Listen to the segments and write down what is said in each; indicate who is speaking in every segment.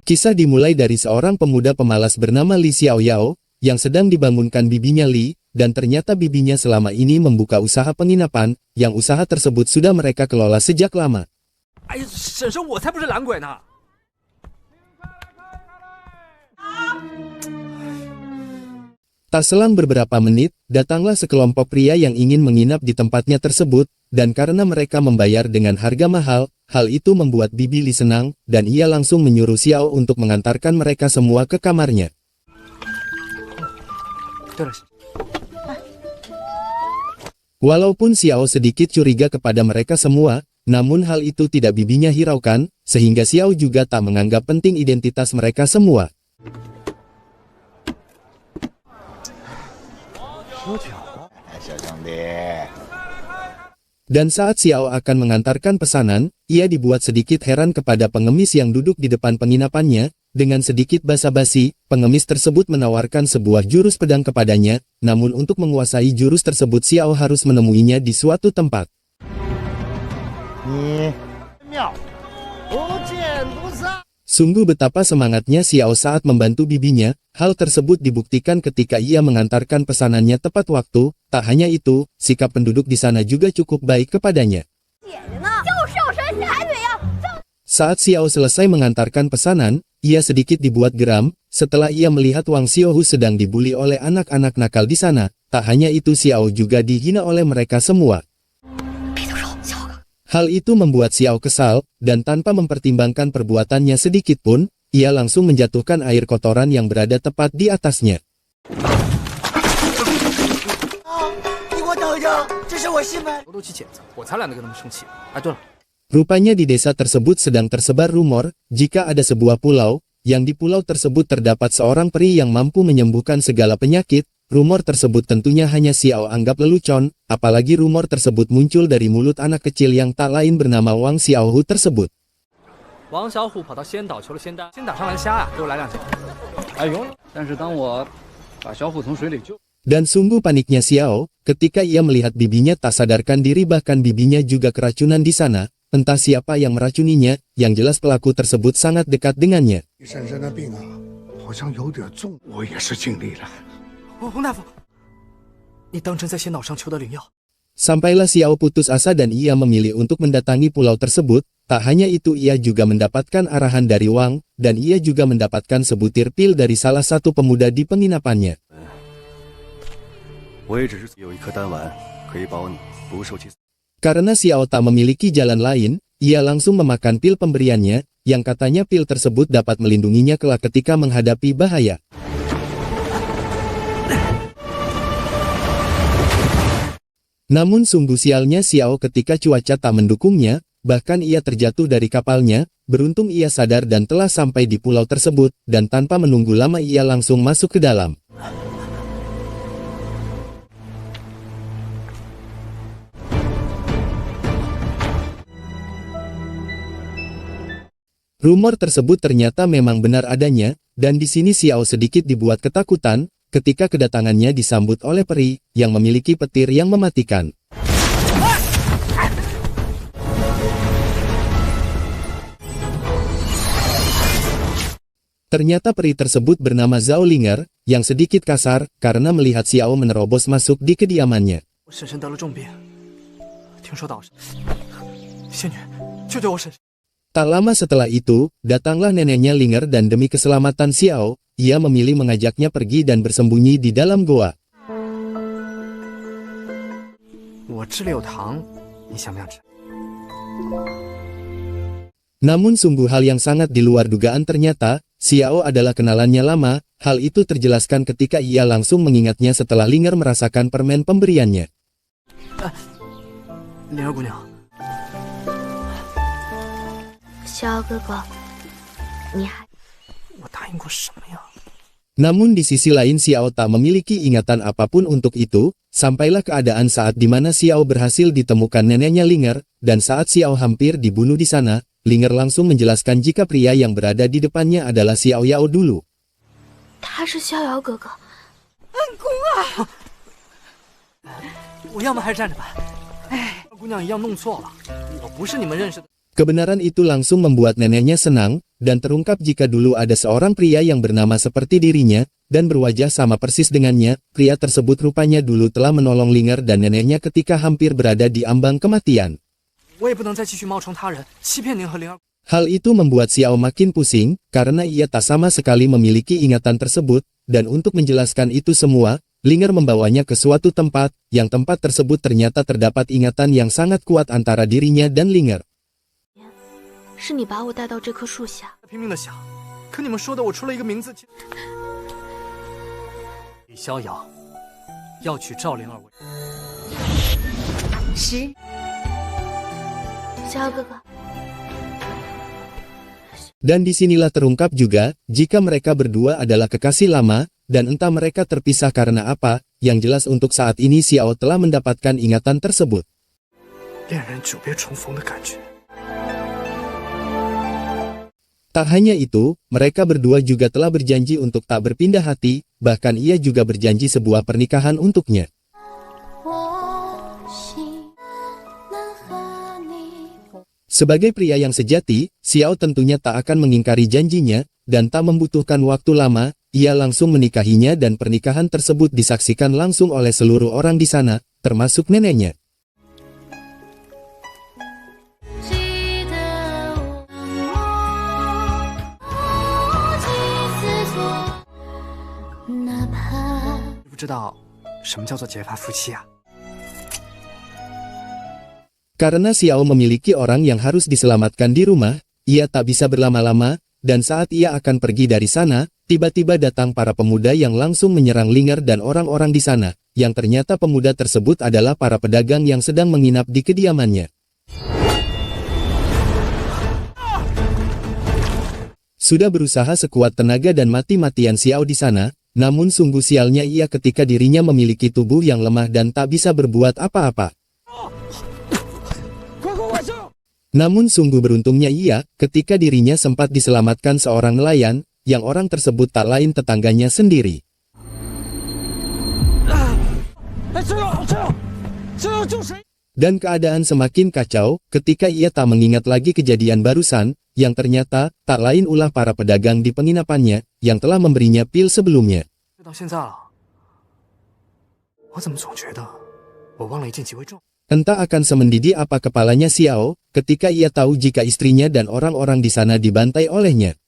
Speaker 1: Kisah dimulai dari seorang pemuda pemalas bernama Li Xiaoyao, yang sedang dibangunkan bibinya Li, dan ternyata bibinya selama ini membuka usaha penginapan, yang usaha tersebut sudah mereka kelola sejak lama. Tak selang beberapa menit, datanglah sekelompok pria yang ingin menginap di tempatnya tersebut, dan karena mereka membayar dengan harga mahal, hal itu membuat bibi Li senang, dan ia langsung menyuruh Xiao untuk mengantarkan mereka semua ke kamarnya. Walaupun Xiao sedikit curiga kepada mereka semua, namun hal itu tidak bibinya hiraukan, sehingga Xiao juga tak menganggap penting identitas mereka semua. Dan saat Xiao akan mengantarkan pesanan, ia dibuat sedikit heran kepada pengemis yang duduk di depan penginapannya. Dengan sedikit basa-basi, pengemis tersebut menawarkan sebuah jurus pedang kepadanya, namun untuk menguasai jurus tersebut Xiao harus menemuinya di suatu tempat. Sungguh betapa semangatnya Xiao saat membantu bibinya, hal tersebut dibuktikan ketika ia mengantarkan pesanannya tepat waktu. Tak hanya itu, sikap penduduk di sana juga cukup baik kepadanya. Saat Xiao selesai mengantarkan pesanan, ia sedikit dibuat geram, setelah ia melihat Wang Xiaohu sedang dibuli oleh anak-anak nakal di sana. Tak hanya itu, Xiao juga dihina oleh mereka semua. Hal itu membuat Xiao kesal, dan tanpa mempertimbangkan perbuatannya sedikit pun, ia langsung menjatuhkan air kotoran yang berada tepat di atasnya. Rupanya di desa tersebut sedang tersebar rumor, jika ada sebuah pulau, yang di pulau tersebut terdapat seorang peri yang mampu menyembuhkan segala penyakit. Rumor tersebut tentunya hanya Xiao anggap lelucon, apalagi rumor tersebut muncul dari mulut anak kecil yang tak lain bernama Wang Xiaohu tersebut. Dan sungguh paniknya Xiao, ketika ia melihat bibinya tak sadarkan diri, bahkan bibinya juga keracunan di sana. Entah siapa yang meracuninya, yang jelas pelaku tersebut sangat dekat dengannya. Sampailah Xiao putus asa dan ia memilih untuk mendatangi pulau tersebut. Tak hanya itu, ia juga mendapatkan arahan dari Wang, dan ia juga mendapatkan sebutir pil dari salah satu pemuda di penginapannya. Karena Xiao tak memiliki jalan lain, ia langsung memakan pil pemberiannya, yang katanya pil tersebut dapat melindunginya kelak ketika menghadapi bahaya. Namun sungguh sialnya Xiao ketika cuaca tak mendukungnya, bahkan ia terjatuh dari kapalnya. Beruntung ia sadar dan telah sampai di pulau tersebut, dan tanpa menunggu lama ia langsung masuk ke dalam. Rumor tersebut ternyata memang benar adanya, dan di sini Xiao sedikit dibuat ketakutan, ketika kedatangannya disambut oleh peri, yang memiliki petir yang mematikan. Ternyata peri tersebut bernama Zhao Linger, yang sedikit kasar, karena melihat Xiao menerobos masuk di kediamannya. Tak lama setelah itu, datanglah neneknya Linger dan demi keselamatan Xiao, ia memilih mengajaknya pergi dan bersembunyi di dalam goa. Namun sungguh hal yang sangat di luar dugaan, ternyata, Xiao adalah kenalannya lama. Hal itu terjelaskan ketika ia langsung mengingatnya setelah Linger merasakan permen pemberiannya. Namun di sisi lain Xiao tak memiliki ingatan apapun untuk itu. Sampailah keadaan saat dimana Xiao berhasil ditemukan neneknya Linger, dan saat Xiao hampir dibunuh di sana, Linger langsung menjelaskan jika pria yang berada di depannya adalah Xiao Yao dulu. Kebenaran itu langsung membuat neneknya senang, dan terungkap jika dulu ada seorang pria yang bernama seperti dirinya, dan berwajah sama persis dengannya. Pria tersebut rupanya dulu telah menolong Linger dan neneknya ketika hampir berada di ambang kematian. Hal itu membuat Xiao makin pusing, karena ia tak sama sekali memiliki ingatan tersebut, dan untuk menjelaskan itu semua, Linger membawanya ke suatu tempat, yang tempat tersebut ternyata terdapat ingatan yang sangat kuat antara dirinya dan Linger. Dan disinilah terungkap juga, jika mereka berdua adalah kekasih lama, dan entah mereka terpisah karena apa, yang jelas untuk saat ini Xiao telah mendapatkan ingatan tersebut. Tak hanya itu, mereka berdua juga telah berjanji untuk tak berpindah hati, bahkan ia juga berjanji sebuah pernikahan untuknya. Sebagai pria yang sejati, Xiao tentunya tak akan mengingkari janjinya, dan tak membutuhkan waktu lama, ia langsung menikahinya dan pernikahan tersebut disaksikan langsung oleh seluruh orang di sana, termasuk neneknya. Karena Xiao memiliki orang yang harus diselamatkan di rumah, ia tak bisa berlama-lama, dan saat ia akan pergi dari sana, tiba-tiba datang para pemuda yang langsung menyerang Linger dan orang-orang di sana, yang ternyata pemuda tersebut adalah para pedagang yang sedang menginap di kediamannya. Sudah berusaha sekuat tenaga dan mati-matian Xiao di sana, namun sungguh sialnya ia ketika dirinya memiliki tubuh yang lemah dan tak bisa berbuat apa-apa. Namun sungguh beruntungnya ia, ketika dirinya sempat diselamatkan seorang nelayan, yang orang tersebut tak lain tetangganya sendiri. Dan keadaan semakin kacau, ketika ia tak mengingat lagi kejadian barusan, yang ternyata, tak lain ulah para pedagang di penginapannya, yang telah memberinya pil sebelumnya. Entah akan semendidih apa kepalanya Xiao, ketika ia tahu jika istrinya dan orang-orang di sana dibantai olehnya.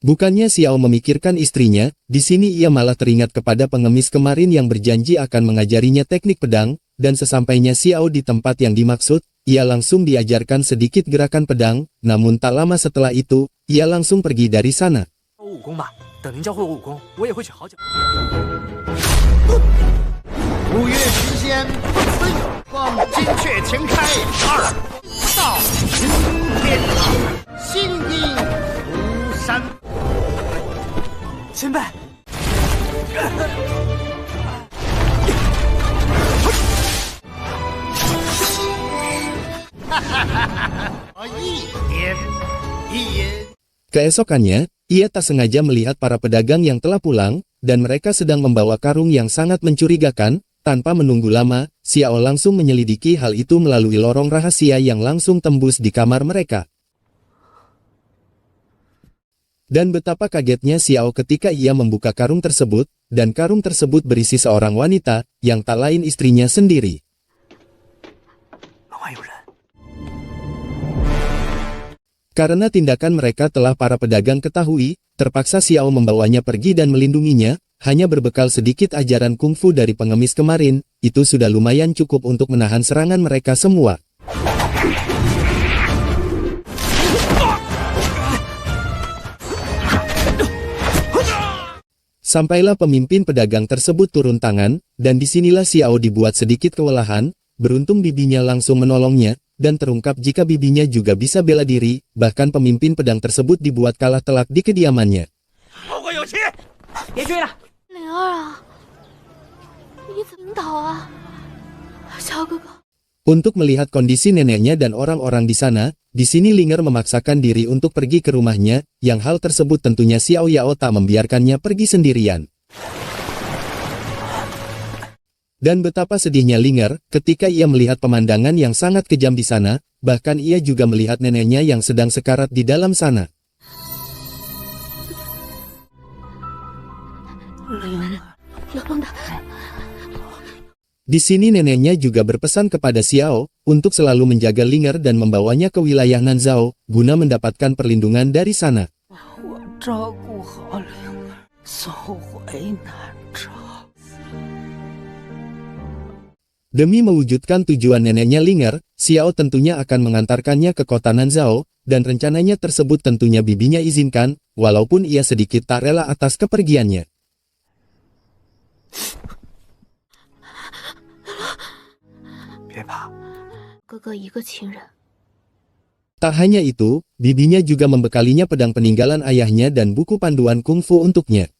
Speaker 1: Bukannya Xiao memikirkan istrinya, di sini ia malah teringat kepada pengemis kemarin yang berjanji akan mengajarinya teknik pedang, dan sesampainya Xiao di tempat yang dimaksud, ia langsung diajarkan sedikit gerakan pedang, namun tak lama setelah itu, ia langsung pergi dari sana. Keesokannya, ia tak sengaja melihat para pedagang yang telah pulang, dan mereka sedang membawa karung yang sangat mencurigakan. Tanpa menunggu lama, Xiao langsung menyelidiki hal itu melalui lorong rahasia yang langsung tembus di kamar mereka. Dan betapa kagetnya Xiao ketika ia membuka karung tersebut, dan karung tersebut berisi seorang wanita, yang tak lain istrinya sendiri. Karena tindakan mereka telah para pedagang ketahui, terpaksa Xiao membawanya pergi dan melindunginya, hanya berbekal sedikit ajaran kungfu dari pengemis kemarin, itu sudah lumayan cukup untuk menahan serangan mereka semua. Sampailah pemimpin pedagang tersebut turun tangan, dan disinilah Xiao dibuat sedikit kewalahan, beruntung bibinya langsung menolongnya, dan terungkap jika bibinya juga bisa bela diri, bahkan pemimpin pedang tersebut dibuat kalah telak di kediamannya. Untuk melihat kondisi neneknya dan orang-orang di sana, di sini Linger memaksakan diri untuk pergi ke rumahnya, yang hal tersebut tentunya Xiao Yao tak membiarkannya pergi sendirian. Dan betapa sedihnya Linger ketika ia melihat pemandangan yang sangat kejam di sana, bahkan ia juga melihat neneknya yang sedang sekarat di dalam sana. Di sini neneknya juga berpesan kepada Xiao untuk selalu menjaga Linger dan membawanya ke wilayah Nanzhao guna mendapatkan perlindungan dari sana. Demi mewujudkan tujuan neneknya Linger, Xiao tentunya akan mengantarkannya ke kota Nanzhao, dan rencananya tersebut tentunya bibinya izinkan, walaupun ia sedikit tak rela atas kepergiannya. Tak hanya itu, bibinya juga membekalinya pedang peninggalan ayahnya dan buku panduan kungfu untuknya.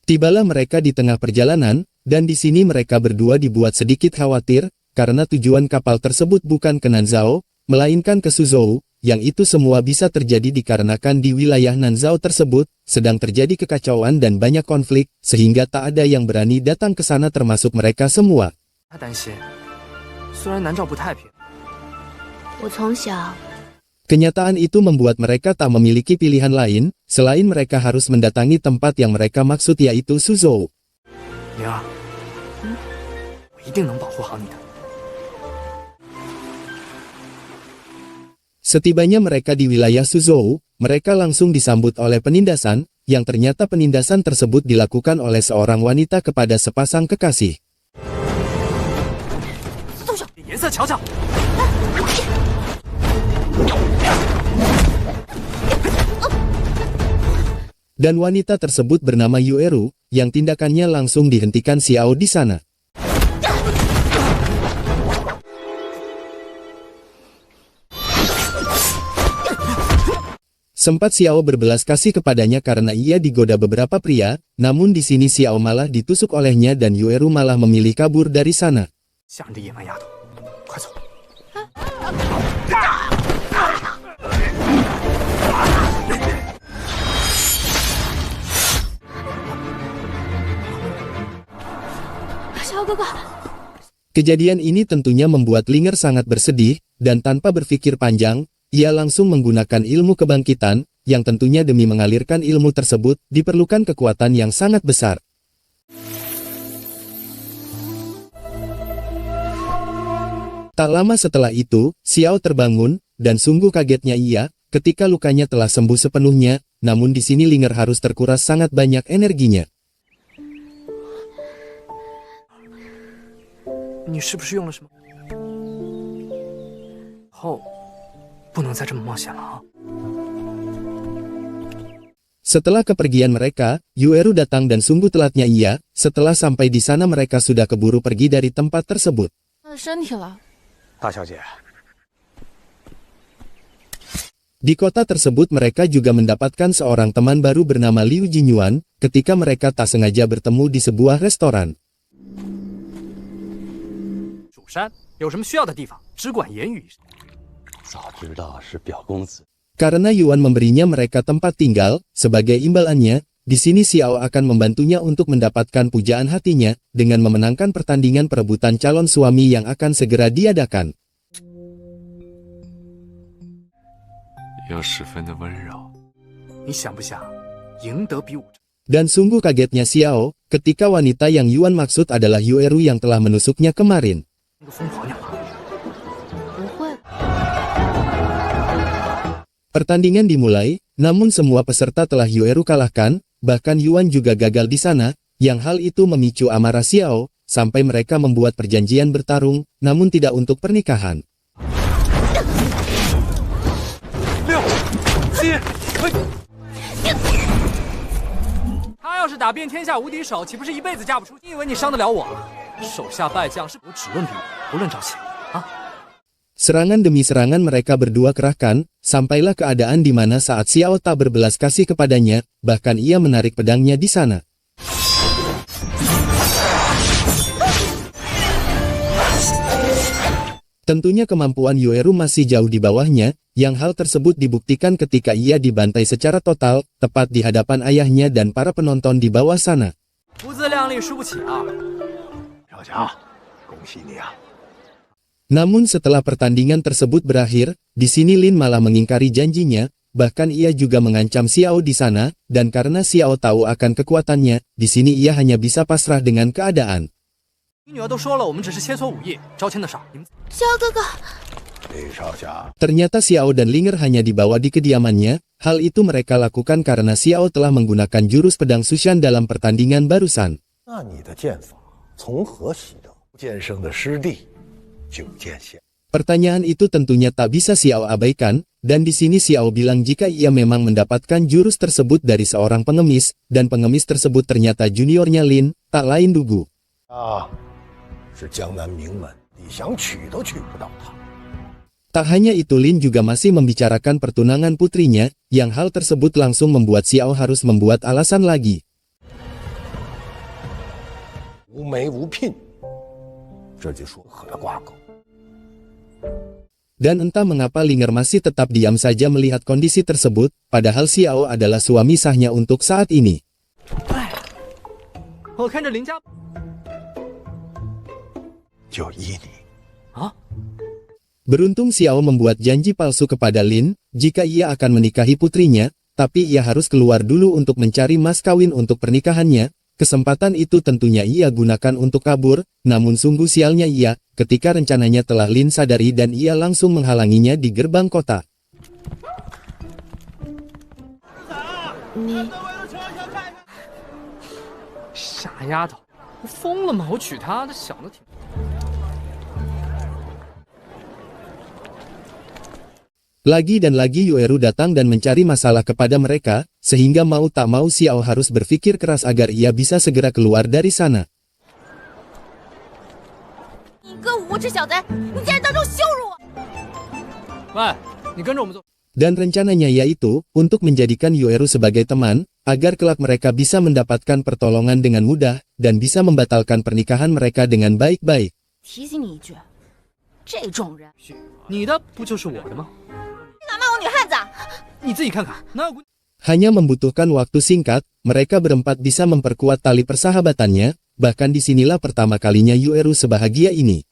Speaker 1: Tibalah mereka di tengah perjalanan, dan di sini mereka berdua dibuat sedikit khawatir, karena tujuan kapal tersebut bukan ke Nanzhao, melainkan ke Suzhou, yang itu semua bisa terjadi dikarenakan di wilayah Nanzhao tersebut sedang terjadi kekacauan dan banyak konflik, sehingga tak ada yang berani datang ke sana termasuk mereka semua. Kenyataan itu membuat mereka tak memiliki pilihan lain, selain mereka harus mendatangi tempat yang mereka maksud yaitu Suzhou. Setibanya mereka di wilayah Suzhou, mereka langsung disambut oleh penindasan, yang ternyata penindasan tersebut dilakukan oleh seorang wanita kepada sepasang kekasih. Dan wanita tersebut bernama Yueru, yang tindakannya langsung dihentikan Xiao di sana. Sempat Xiao berbelas kasih kepadanya karena ia digoda beberapa pria, namun di sini Xiao malah ditusuk olehnya dan Yueru malah memilih kabur dari sana. Kejadian ini tentunya membuat Linger sangat bersedih, dan tanpa berpikir panjang, ia langsung menggunakan ilmu kebangkitan, yang tentunya demi mengalirkan ilmu tersebut, diperlukan kekuatan yang sangat besar. Tak lama setelah itu, Xiao terbangun, dan sungguh kagetnya ia, ketika lukanya telah sembuh sepenuhnya, namun di sini Linger harus terkuras sangat banyak energinya. Setelah kepergian mereka, Yueru datang dan sungguh telatnya ia, setelah sampai di sana mereka sudah keburu pergi dari tempat tersebut. Di kota tersebut mereka juga mendapatkan seorang teman baru bernama Liu Jinyuan, ketika mereka tak sengaja bertemu di sebuah restoran. Karena Yuan memberinya mereka tempat tinggal, sebagai imbalannya, di sini Xiao akan membantunya untuk mendapatkan pujaan hatinya, dengan memenangkan pertandingan perebutan calon suami yang akan segera diadakan. Dan sungguh kagetnya Xiao, ketika wanita yang Yuan maksud adalah Yueru yang telah menusuknya kemarin. Pertandingan dimulai, namun semua peserta telah Yueru kalahkan, bahkan Yuan juga gagal di sana, yang hal itu memicu amarah Xiao, sampai mereka membuat perjanjian bertarung, namun tidak untuk pernikahan. Serangan demi serangan mereka berdua kerahkan, sampailah keadaan di mana saat Xiao tak berbelas kasih kepadanya, bahkan ia menarik pedangnya di sana. Tentunya kemampuan Yoeru masih jauh di bawahnya, yang hal tersebut dibuktikan ketika ia dibantai secara total, tepat di hadapan ayahnya dan para penonton di bawah sana. Namun setelah pertandingan tersebut berakhir, di sini Lin malah mengingkari janjinya, bahkan ia juga mengancam Xiao di sana, dan karena Xiao tahu akan kekuatannya, di sini ia hanya bisa pasrah dengan keadaan. Ternyata Xiao dan Linger hanya dibawa di kediamannya, hal itu mereka lakukan karena Xiao telah menggunakan jurus pedang Sushan dalam pertandingan barusan. Pertanyaan itu tentunya tak bisa Xiao abaikan, dan di sini Xiao bilang jika ia memang mendapatkan jurus tersebut dari seorang pengemis, dan pengemis tersebut ternyata juniornya Lin, tak lain Dugu. Tak hanya itu, Lin juga masih membicarakan pertunangan putrinya, yang hal tersebut langsung membuat Xiao harus membuat alasan lagi. Dan entah mengapa Linger masih tetap diam saja melihat kondisi tersebut, padahal Xiao adalah suami sahnya untuk saat ini. Beruntung Xiao membuat janji palsu kepada Lin, jika ia akan menikahi putrinya, tapi ia harus keluar dulu untuk mencari mas kawin untuk pernikahannya. Kesempatan itu tentunya ia gunakan untuk kabur, namun sungguh sialnya ia, ketika rencananya telah Lin sadari dan ia langsung menghalanginya di gerbang kota. Lagi dan lagi Yoeru datang dan mencari masalah kepada mereka, sehingga mau tak mau Xiao harus berpikir keras agar ia bisa segera keluar dari sana. Dan rencananya yaitu, untuk menjadikan Yoeru sebagai teman, agar kelak mereka bisa mendapatkan pertolongan dengan mudah, dan bisa membatalkan pernikahan mereka dengan baik-baik. Hanya membutuhkan waktu singkat, mereka berempat bisa memperkuat tali persahabatannya, bahkan disinilah pertama kalinya Yoeru sebahagia ini.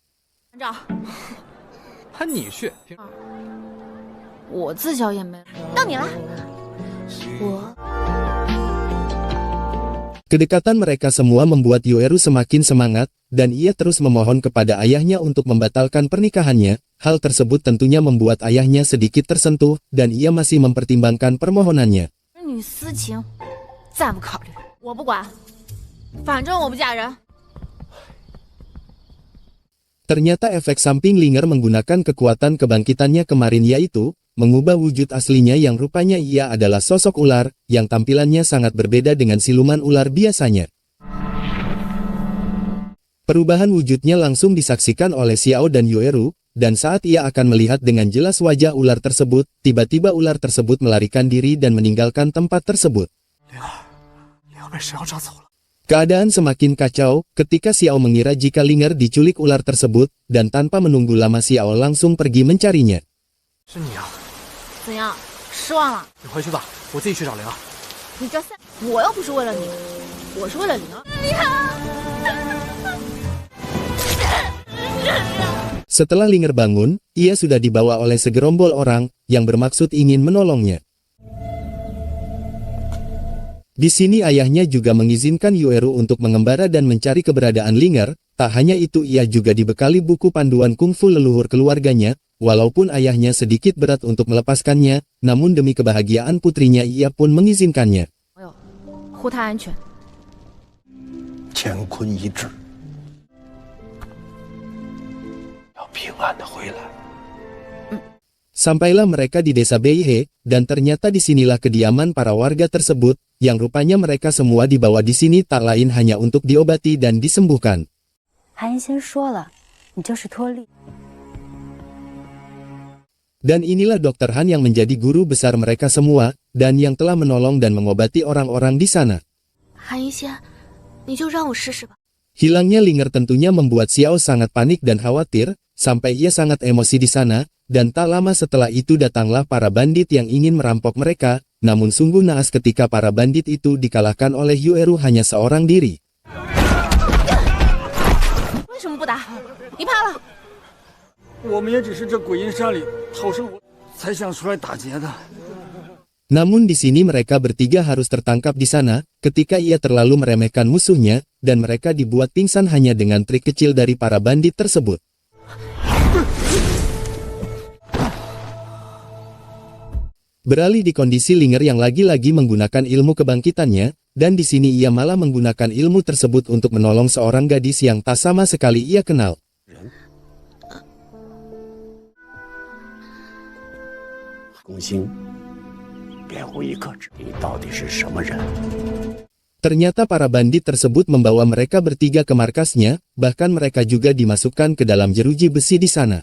Speaker 1: Kedekatan mereka semua membuat Yoeru semakin semangat, dan ia terus memohon kepada ayahnya untuk membatalkan pernikahannya. Hal tersebut tentunya membuat ayahnya sedikit tersentuh, dan ia masih mempertimbangkan permohonannya. Ternyata efek samping Linger menggunakan kekuatan kebangkitannya kemarin yaitu, mengubah wujud aslinya yang rupanya ia adalah sosok ular, yang tampilannya sangat berbeda dengan siluman ular biasanya. Perubahan wujudnya langsung disaksikan oleh Xiao dan Yoeru, dan saat ia akan melihat dengan jelas wajah ular tersebut, tiba-tiba ular tersebut melarikan diri dan meninggalkan tempat tersebut. Keadaan semakin kacau, ketika Xiao mengira jika Linger diculik ular tersebut, dan tanpa menunggu lama Xiao langsung pergi mencarinya. Setelah Linger bangun, ia sudah dibawa oleh segerombol orang, yang bermaksud ingin menolongnya. Di sini ayahnya juga mengizinkan Yoeru untuk mengembara dan mencari keberadaan Linger, tak hanya itu ia juga dibekali buku panduan kungfu leluhur keluarganya, walaupun ayahnya sedikit berat untuk melepaskannya, namun demi kebahagiaan putrinya ia pun mengizinkannya. Sampailah mereka di desa Beihe, dan ternyata disinilah kediaman para warga tersebut, yang rupanya mereka semua dibawa di sini tak lain hanya untuk diobati dan disembuhkan. Dan inilah Dr. Han yang menjadi guru besar mereka semua, dan yang telah menolong dan mengobati orang-orang di sana. Hilangnya Linger tentunya membuat Xiao sangat panik dan khawatir, sampai ia sangat emosi di sana, dan tak lama setelah itu datanglah para bandit yang ingin merampok mereka, namun sungguh naas ketika para bandit itu dikalahkan oleh Yueru hanya seorang diri.
Speaker 2: 为什么不打？你怕了？
Speaker 3: 我们也只是这鬼阴山里讨生活，才想出来打劫的。
Speaker 1: Namun di sini mereka bertiga harus tertangkap di sana, ketika ia terlalu meremehkan musuhnya, dan mereka dibuat pingsan hanya dengan trik kecil dari para bandit tersebut. Beralih di kondisi Linger yang lagi-lagi menggunakan ilmu kebangkitannya, dan di sini ia malah menggunakan ilmu tersebut untuk menolong seorang gadis yang tak sama sekali ia kenal. Ternyata para bandit tersebut membawa mereka bertiga ke markasnya, bahkan mereka juga dimasukkan ke dalam jeruji besi di sana.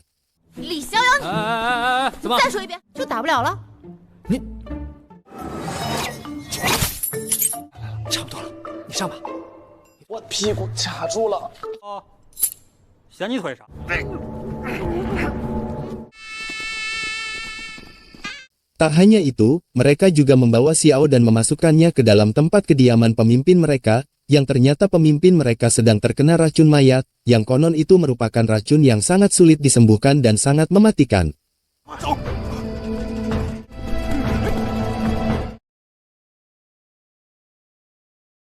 Speaker 2: 李逍遥，你再说一遍，就打不了了。
Speaker 3: 你差不多了，你上吧。我屁股卡住了。哦，嫌你腿长。
Speaker 1: Tak hanya itu, mereka juga membawa Xiao dan memasukkannya ke dalam tempat kediaman pemimpin mereka, yang ternyata pemimpin mereka sedang terkena racun mayat, yang konon itu merupakan racun yang sangat sulit disembuhkan dan sangat mematikan.